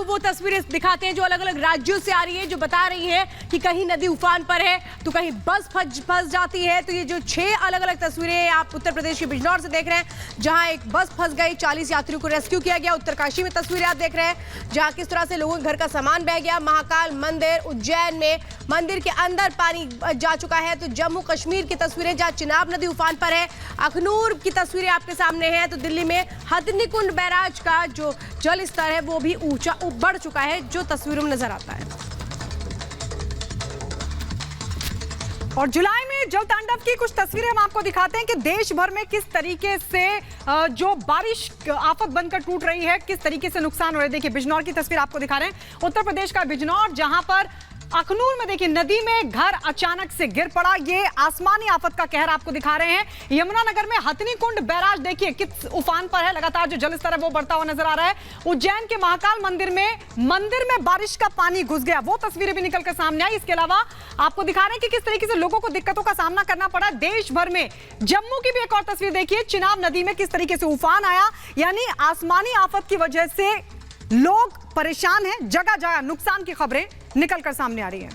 आपको वो तस्वीरें दिखाते हैं जो अलग अलग राज्यों से आ रही है, जो बता रही है कि कहीं नदी उफान पर है तो कहीं बस फंस जाती है। तो ये जो 6 अलग अलग तस्वीरें आप उत्तर प्रदेश के बिजनौर से देख रहे हैं, जहां एक बस फंस गई, 40 यात्रियों को रेस्क्यू किया गया। उत्तरकाशी में तस्वीरें आप देख रहे हैं जहां किस तरह से लोगों के घर का सामान बह गया। महाकाल मंदिर उज्जैन में मंदिर के अंदर पानी जा चुका है। तो जम्मू कश्मीर की तस्वीरें जहां चिनाब नदी उफान पर है। अखनूर की तस्वीरें आपके सामने है। तो दिल्ली में हथनीकुंड बैराज का जो जल स्तर है वो भी ऊंचा बढ़ चुका है, जो तस्वीरों में नजर आता है। और जुलाई में जल तांडव की कुछ तस्वीरें हम आपको दिखाते हैं कि देश भर में किस तरीके से जो बारिश आफत बनकर टूट रही है, किस तरीके से नुकसान हो रहा है। देखिए बिजनौर की तस्वीर आपको दिखा रहे हैं, उत्तर प्रदेश का बिजनौर, जहां पर अखनूर में देखिए नदी में घर अचानक से गिर पड़ा। ये आसमानी आफत का कहर आपको दिखा रहे हैं। यमुनानगर में हथनीकुंड बैराज देखिए किस उफान पर है, लगातार जो जलस्तर है वो बढ़ता हुआ नजर आ रहा है। उज्जैन के महाकाल मंदिर में बारिश का पानी घुस गया, वो तस्वीरें भी निकलकर सामने आई। इसके अलावा आपको दिखा रहे हैं कि किस तरीके से लोगों को दिक्कतों का सामना करना पड़ा देश भर में। जम्मू की भी एक और तस्वीर देखिए, चिनाब नदी में किस तरीके से उफान आया, यानी आसमानी आफत की वजह से लोग परेशान हैं। जगह जगह नुकसान की खबरें निकलकर सामने आ रही हैं।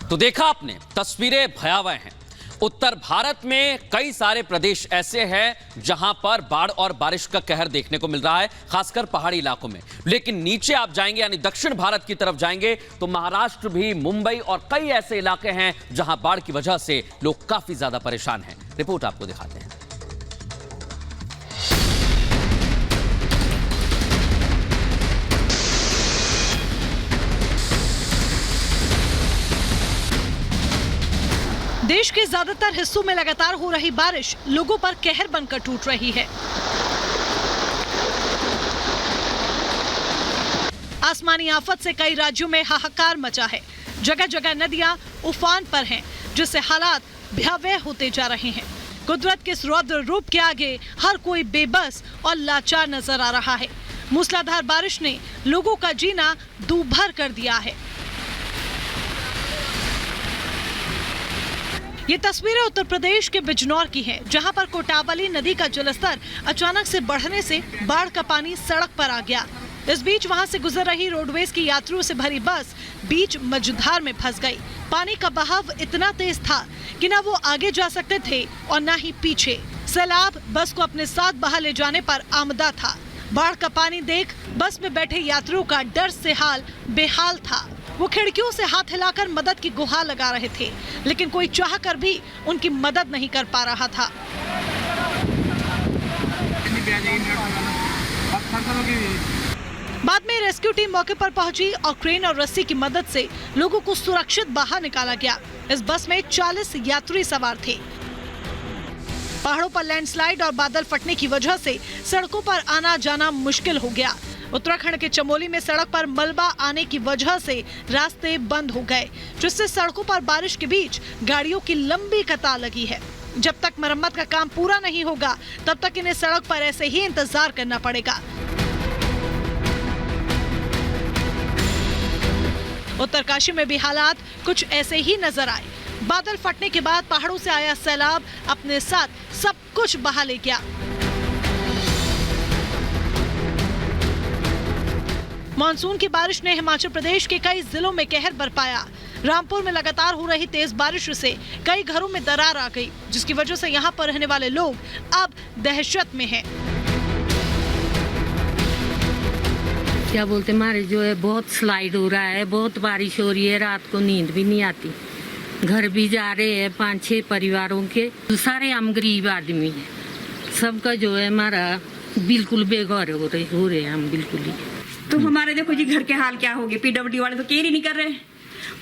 तो देखा आपने, तस्वीरें भयावह हैं। उत्तर भारत में कई सारे प्रदेश ऐसे हैं जहां पर बाढ़ और बारिश का कहर देखने को मिल रहा है, खासकर पहाड़ी इलाकों में। लेकिन नीचे आप जाएंगे, यानी दक्षिण भारत की तरफ जाएंगे, तो महाराष्ट्र भी, मुंबई और कई ऐसे इलाके हैं जहां बाढ़ की वजह से लोग काफी ज्यादा परेशान हैं। रिपोर्ट आपको दिखाते हैं। देश के ज्यादातर हिस्सों में लगातार हो रही बारिश लोगों पर कहर बनकर टूट रही है। आसमानी आफत से कई राज्यों में हाहाकार मचा है। जगह जगह नदियां उफान पर हैं, जिससे हालात भयावह होते जा रहे हैं। कुदरत के इस रौद्र रूप के आगे हर कोई बेबस और लाचार नजर आ रहा है। मूसलाधार बारिश ने लोगों का जीना दूभर कर दिया है। ये तस्वीरें उत्तर प्रदेश के बिजनौर की हैं, जहां पर कोटावली नदी का जलस्तर अचानक से बढ़ने से बाढ़ का पानी सड़क पर आ गया। इस बीच वहां से गुजर रही रोडवेज की यात्रियों से भरी बस बीच मझधार में फंस गई। पानी का बहाव इतना तेज था कि न वो आगे जा सकते थे और न ही पीछे। सैलाब बस को अपने साथ बहा ले जाने पर आमदा था। बाढ़ का पानी देख बस में बैठे यात्रियों का डर से हाल बेहाल था। वो खिड़कियों से हाथ हिलाकर मदद की गुहार लगा रहे थे, लेकिन कोई चाहकर भी उनकी मदद नहीं कर पा रहा था। बाद में रेस्क्यू टीम मौके पर पहुंची और क्रेन और रस्सी की मदद से लोगों को सुरक्षित बाहर निकाला गया। इस बस में 40 यात्री सवार थे। पहाड़ों पर लैंडस्लाइड और बादल फटने की वजह से सड़कों पर आना जाना मुश्किल हो गया। उत्तराखंड के चमोली में सड़क पर मलबा आने की वजह से रास्ते बंद हो गए, जिससे सड़कों पर बारिश के बीच गाड़ियों की लंबी कतार लगी है। जब तक मरम्मत का काम पूरा नहीं होगा, तब तक इन्हें सड़क पर ऐसे ही इंतजार करना पड़ेगा। उत्तरकाशी में भी हालात कुछ ऐसे ही नजर आए। बादल फटने के बाद पहाड़ों से आया सैलाब अपने साथ सब कुछ बहा ले गया। मानसून की बारिश ने हिमाचल प्रदेश के कई जिलों में कहर बरपाया। रामपुर में लगातार हो रही तेज बारिश से कई घरों में दरार आ गई, जिसकी वजह से यहां पर रहने वाले लोग अब दहशत में हैं। क्या बोलते, हमारे जो है बहुत स्लाइड हो रहा है, बहुत बारिश हो रही है, रात को नींद भी नहीं आती। घर भी जा रहे हैं 5-6 परिवारों के, सारे हम गरीब आदमी हैं। सबका जो है हमारा बिल्कुल बेघर हो रहे हैं हम बिल्कुल ही। तो हमारे देखो जी घर के हाल क्या हो गए। पीडब्ल्यूडी वाले तो केयर ही नहीं कर रहे।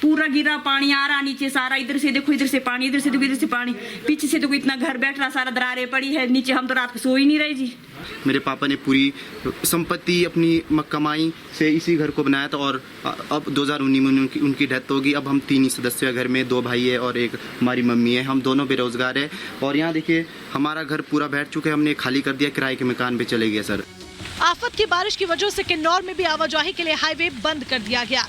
पूरा गिरा पानी आ रहा नीचे सारा, इधर से देखो, इधर से पानी, इधर से देखो, इधर से पानी, पीछे से देखो इतना घर बैठ रहा, सारा दरारें पड़ी है नीचे। हम तो रात को सो ही नहीं रहे जी। मेरे पापा ने पूरी संपत्ति अपनी कमाई से इसी घर को बनाया था और अब 2019 में उनकी डेथ होगी। अब हम 3 ही सदस्य हैं घर में, 2 भाई है और एक हमारी मम्मी है। हम दोनों बेरोजगार है और यहाँ देखिए हमारा घर पूरा बैठ चुका है, हमने खाली कर दिया, किराए के मकान पे चले गए सर। आफत की बारिश की वजह से किन्नौर में भी आवाजाही के लिए हाईवे बंद कर दिया गया।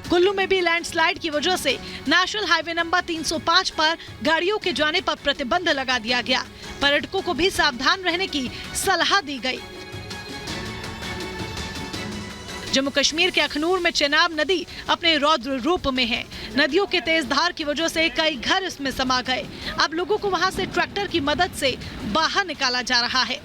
कुल्लू में भी लैंडस्लाइड की वजह से नेशनल हाईवे नंबर 305 पर गाड़ियों के जाने पर प्रतिबंध लगा दिया गया। पर्यटकों को भी सावधान रहने की सलाह दी गई। जम्मू कश्मीर के अखनूर में चेनाब नदी अपने रौद्र रूप में है। नदियों के तेज धार की वजह से कई घर इसमें समा गए। अब लोगों को वहां से ट्रैक्टर की मदद से बाहर निकाला जा रहा है।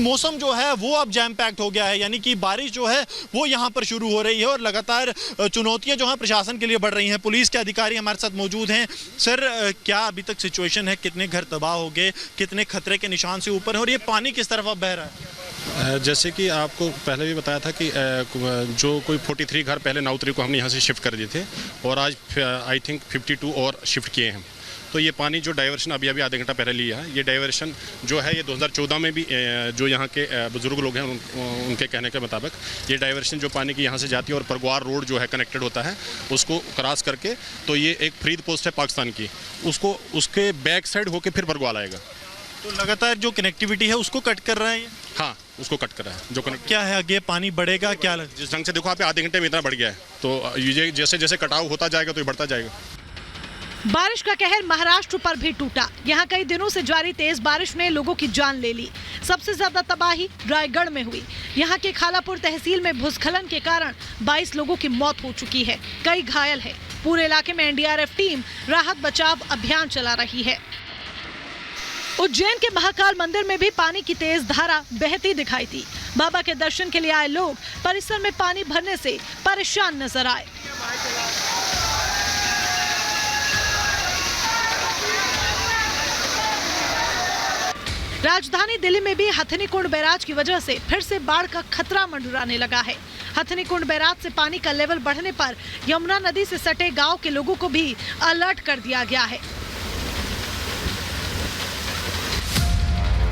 मौसम जो है वो अब जैम पैक्ड हो गया है, यानी कि बारिश जो है वो यहाँ पर शुरू हो रही है और लगातार चुनौतियाँ जो हैं प्रशासन के लिए बढ़ रही हैं। पुलिस के अधिकारी हमारे साथ मौजूद हैं। सर, क्या अभी तक सिचुएशन है? कितने घर तबाह हो गए? कितने खतरे के निशान से ऊपर है और ये पानी किस तरफ अब बह रहा है? जैसे कि आपको पहले भी बताया था कि जो कोई 43 घर पहले 9 तारीख को हमने यहाँ से शिफ्ट कर दिए थे और आज आई थिंक 52 और शिफ्ट किए हैं। तो ये पानी जो डाइवर्शन अभी आधे घंटा पहले लिया है, ये डाइवर्शन जो है ये 2014 में भी जो यहाँ के बुजुर्ग लोग हैं उनके कहने के मुताबिक ये डाइवर्शन जो पानी की यहाँ से जाती है और परगवार रोड जो है कनेक्टेड होता है उसको क्रॉस करके, तो ये एक फरीद पोस्ट है पाकिस्तान की, उसको उसके बैक साइड होके फिर परगवाल आएगा। तो लगातार जो कनेक्टिविटी है उसको कट कर रहा है ये? हाँ, उसको कट कर रहा है। जो कनेक्ट क्या है आगे पानी बढ़ेगा क्या? जिस ढंग से देखो आप आधे घंटे में इतना बढ़ गया है, तो ये जैसे जैसे कटाव होता जाएगा तो ये बढ़ता जाएगा। बारिश का कहर महाराष्ट्र पर भी टूटा। यहाँ कई दिनों से जारी तेज बारिश ने लोगों की जान ले ली। सबसे ज्यादा तबाही रायगढ़ में हुई। यहाँ के खालापुर तहसील में भूस्खलन के कारण 22 लोगों की मौत हो चुकी है, कई घायल है। पूरे इलाके में एनडीआरएफ टीम राहत बचाव अभियान चला रही है। उज्जैन के महाकाल मंदिर में भी पानी की तेज धारा बहती दिखाई दी। बाबा के दर्शन के लिए आए लोग परिसर में पानी भरने से परेशान नजर आए। राजधानी दिल्ली में भी हथनीकुंड बैराज की वजह से फिर से बाढ़ का खतरा मंडराने लगा है। हथनीकुंड बैराज से पानी का लेवल बढ़ने पर यमुना नदी से सटे गांव के लोगों को भी अलर्ट कर दिया गया है।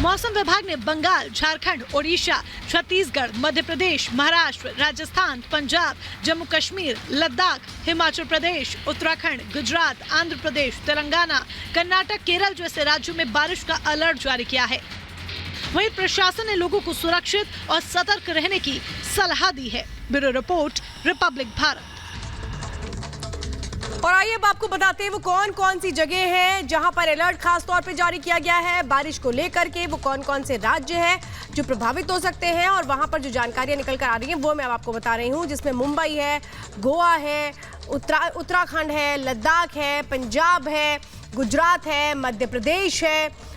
मौसम विभाग ने बंगाल, झारखंड, ओडिशा, छत्तीसगढ़, मध्य प्रदेश, महाराष्ट्र, राजस्थान, पंजाब, जम्मू कश्मीर, लद्दाख, हिमाचल प्रदेश, उत्तराखंड, गुजरात, आंध्र प्रदेश, तेलंगाना, कर्नाटक, केरल जैसे राज्यों में बारिश का अलर्ट जारी किया है। वहीं प्रशासन ने लोगों को सुरक्षित और सतर्क रहने की सलाह दी है। Bureau report, Republic Bharat. और आइए अब आपको बताते हैं वो कौन कौन सी जगह है जहां पर अलर्ट खास तौर पे जारी किया गया है बारिश को लेकर के। वो कौन कौन से राज्य हैं जो प्रभावित हो सकते हैं और वहां पर जो जानकारियां निकल कर आ रही हैं वो मैं आपको बता रही हूं, जिसमें मुंबई है, गोवा है, उत्तराखंड है, लद्दाख है, पंजाब है, गुजरात है, मध्य प्रदेश है।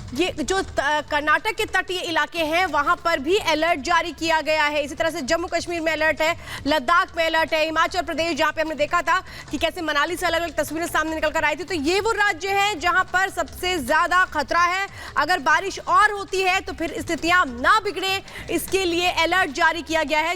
ये जो कर्नाटक के तटीय इलाके हैं वहां पर भी अलर्ट जारी किया गया है। इसी तरह से जम्मू कश्मीर में अलर्ट है, लद्दाख में अलर्ट है, हिमाचल प्रदेश जहां पे हमने देखा था कि कैसे मनाली से अलग अलग तस्वीरें सामने निकल कर आई थी। तो ये वो राज्य हैं जहां पर सबसे ज्यादा खतरा है। अगर बारिश और होती है तो फिर स्थितियां ना बिगड़े, इसके लिए अलर्ट जारी किया गया है।